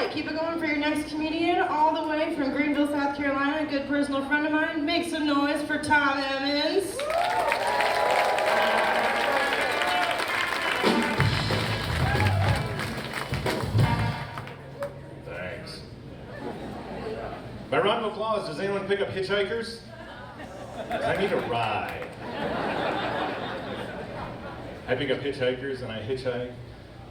right, keep it going for your next comedian, all the way from Greenville, South Carolina, a good personal friend of mine. Make some noise for Tom Emmons. Thanks. By round of applause, does anyone pick up hitchhikers? 'Cause I need a ride. I pick up hitchhikers and I hitchhike,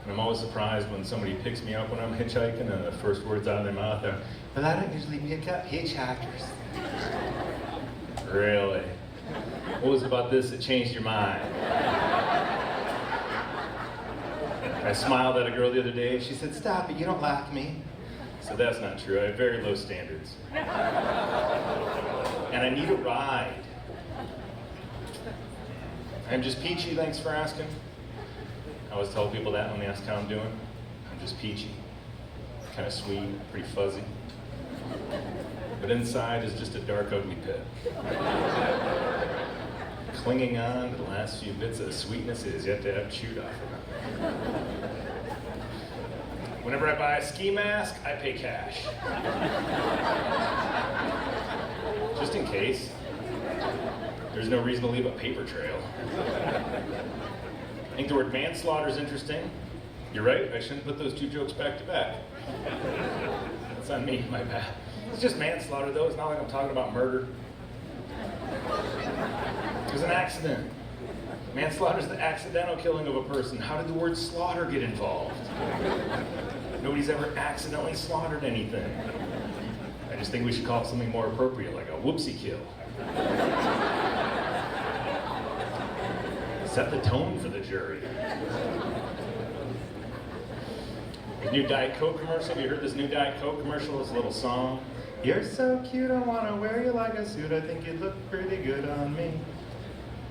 and I'm always surprised when somebody picks me up when I'm hitchhiking and the first words out of their mouth are, "But I don't usually pick up hitchhikers." Really? What was it about this that changed your mind? I smiled at a girl the other day and she said, "Stop it, you don't like me." So that's not true. I have very low standards. And I need a ride. I'm just Peachy, thanks for asking. I always tell people that when they ask how I'm doing. I'm just Peachy. Kind of sweet, pretty fuzzy. But inside is just a dark, ugly pit. Clinging on to the last few bits of sweetness is yet to have chewed off of it. Whenever I buy a ski mask, I pay cash. Just in case. There's no reason to leave a paper trail. I think the word manslaughter is interesting. You're right, I shouldn't put those two jokes back to back. That's on me, my bad. It's just manslaughter though, it's not like I'm talking about murder. It was an accident. Manslaughter is the accidental killing of a person. How did the word slaughter get involved? Nobody's ever accidentally slaughtered anything. I just think we should call it something more appropriate, like a whoopsie kill. Set the tone for the jury. The new Diet Coke commercial, have you heard this new Diet Coke commercial? This little song. "You're so cute, I wanna wear you like a suit, I think you'd look pretty good on me."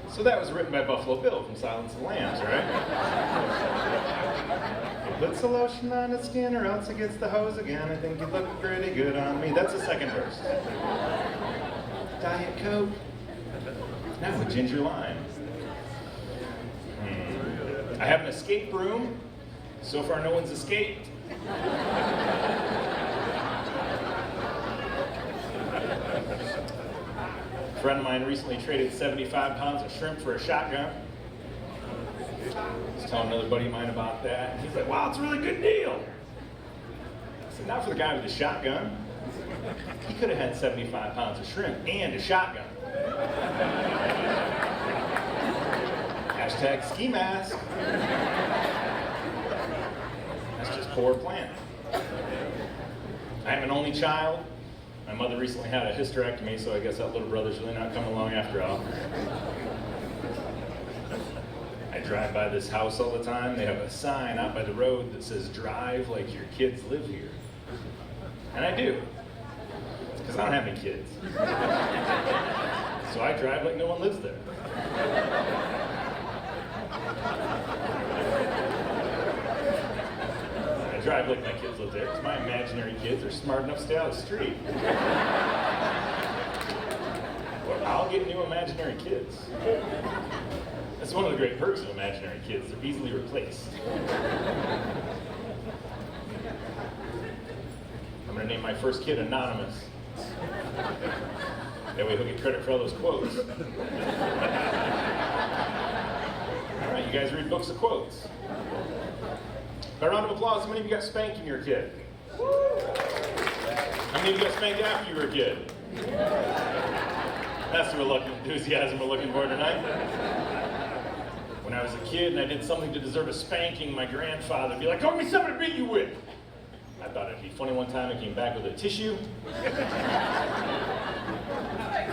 So that was written by Buffalo Bill from Silence of the Lambs, right? "It puts the lotion on its skin or else it gets the hose again, I think you'd look pretty good on me." That's the second verse. Diet Coke. Now with ginger lime. I have an escape room. So far, no one's escaped. A friend of mine recently traded 75 pounds of shrimp for a shotgun. I was telling another buddy of mine about that. And he's like, "Wow, it's a really good deal." I said, "Not for the guy with the shotgun. He could have had 75 pounds of shrimp and a shotgun." Hashtag ski mask. That's just poor planning. I am an only child. My mother recently had a hysterectomy, so I guess that little brother's really not coming along after all. I drive by this house all the time. They have a sign out by the road that says, "Drive like your kids live here." And I do, because I don't have any kids. So I drive like no one lives there. I drive like my kids live there because my imaginary kids are smart enough to stay out of the street. Well, I'll get new imaginary kids. That's one of the great perks of imaginary kids. They're easily replaced. I'm going to name my first kid Anonymous. That way he'll get credit for all those quotes. All right, you guys read books of quotes. By round of applause, how many of you got spanked when you were a kid? How many of you got spanked after you were a kid? That's the reluctant enthusiasm we're looking for tonight. When I was a kid and I did something to deserve a spanking, my grandfather would be like, "Go get me something to beat you with." I thought it'd be funny one time. I came back with a tissue,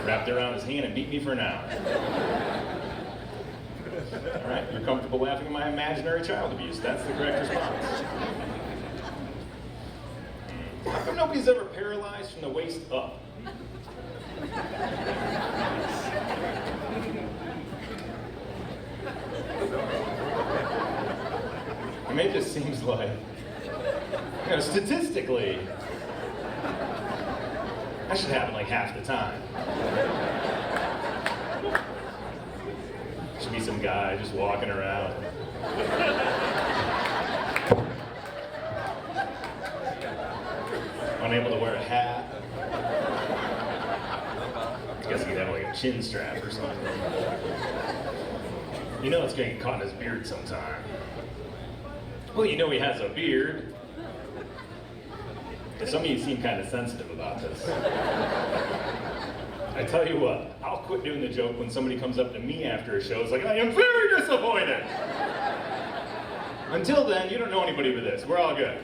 wrapped it around his hand and beat me for an hour. All right, you're comfortable laughing at my imaginary child abuse. That's the correct response. How come nobody's ever paralyzed from the waist up? I mean, it just seems like, statistically, that should happen like half the time. Should be some guy just walking around. unable to wear a hat. I guess he'd have like a chin strap or something. You know it's gonna get caught in his beard sometime. Well, you know he has a beard. But some of you seem kind of sensitive about this. I tell you what, I'll quit doing the joke when somebody comes up to me after a show. It's like, I am very disappointed. Until then, you don't know anybody with this. We're all good.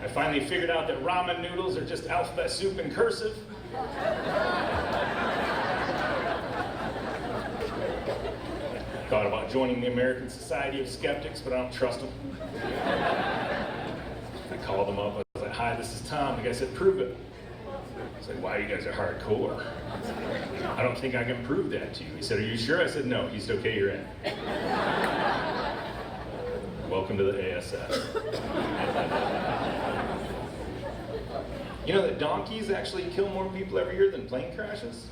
I finally figured out that ramen noodles are just alphabet soup in cursive. Thought about joining the American Society of Skeptics, but I don't trust them. I called them up. I was like, hi, this is Tom. The guy said, prove it. I was like, wow, you guys are hardcore. I don't think I can prove that to you. He said, are you sure? I said, no. He said, okay, you're in. Welcome to the ASS. You know that donkeys actually kill more people every year than plane crashes?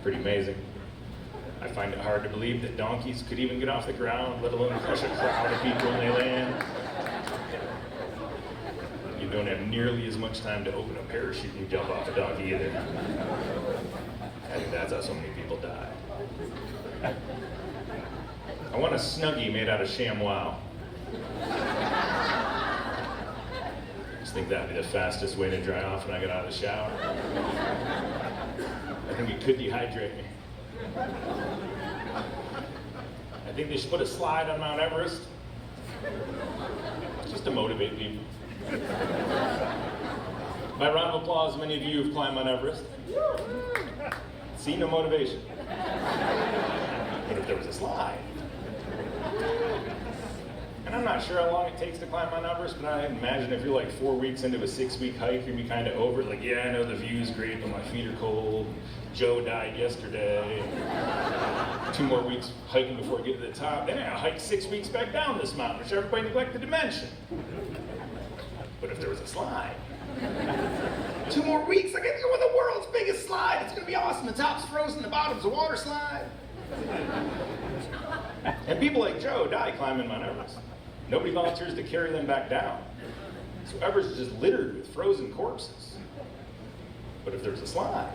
Pretty amazing. I find it hard to believe that donkeys could even get off the ground, let alone crush a crowd of people when they land. You don't have nearly as much time to open a parachute and jump off a donkey either. I think that's how so many people die. I want a Snuggie made out of ShamWow. I think that'd be the fastest way to dry off when I get out of the shower. I think it could dehydrate me. I think they should put a slide on Mount Everest, just to motivate people. By round of applause, many of you have climbed Mount Everest. See, no motivation. But if there was a slide, and I'm not sure how long it takes to climb Mount Everest, but I imagine if you're like 4 weeks into a 6-week hike, you'd be kind of over it. Like, yeah, I know the view's great, but my feet are cold. Joe died yesterday. 2 more weeks hiking before I get to the top. Then I hike 6 weeks back down this mountain, which everybody neglected to mention. But if there was a slide, 2 more weeks, I get to go on the world's biggest slide. It's gonna be awesome. The top's frozen, the bottom's a water slide. And people like Joe die climbing Mount Everest. Nobody volunteers to carry them back down. So Everest is just littered with frozen corpses. But if there's a slide,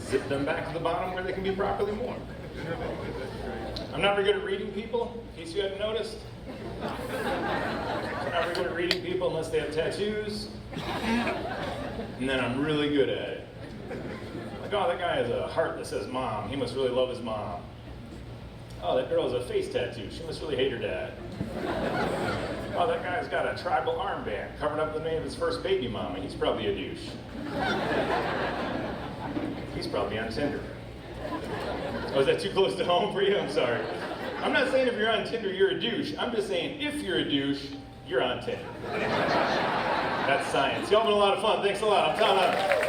zip them back to the bottom where they can be properly moored. I'm not very good at reading people, in case you hadn't noticed. I'm not very good at reading people unless they have tattoos. And then I'm really good at it. Like, oh, that guy has a heart that says mom. He must really love his mom. Oh, that girl has a face tattoo. She must really hate her dad. Oh, that guy's got a tribal armband covering up the name of his first baby mama. He's probably a douche. He's probably on Tinder. Oh, is that too close to home for you? I'm sorry. I'm not saying if you're on Tinder, you're a douche. I'm just saying if you're a douche, you're on Tinder. That's science. Y'all been a lot of fun. Thanks a lot. I'm Tom.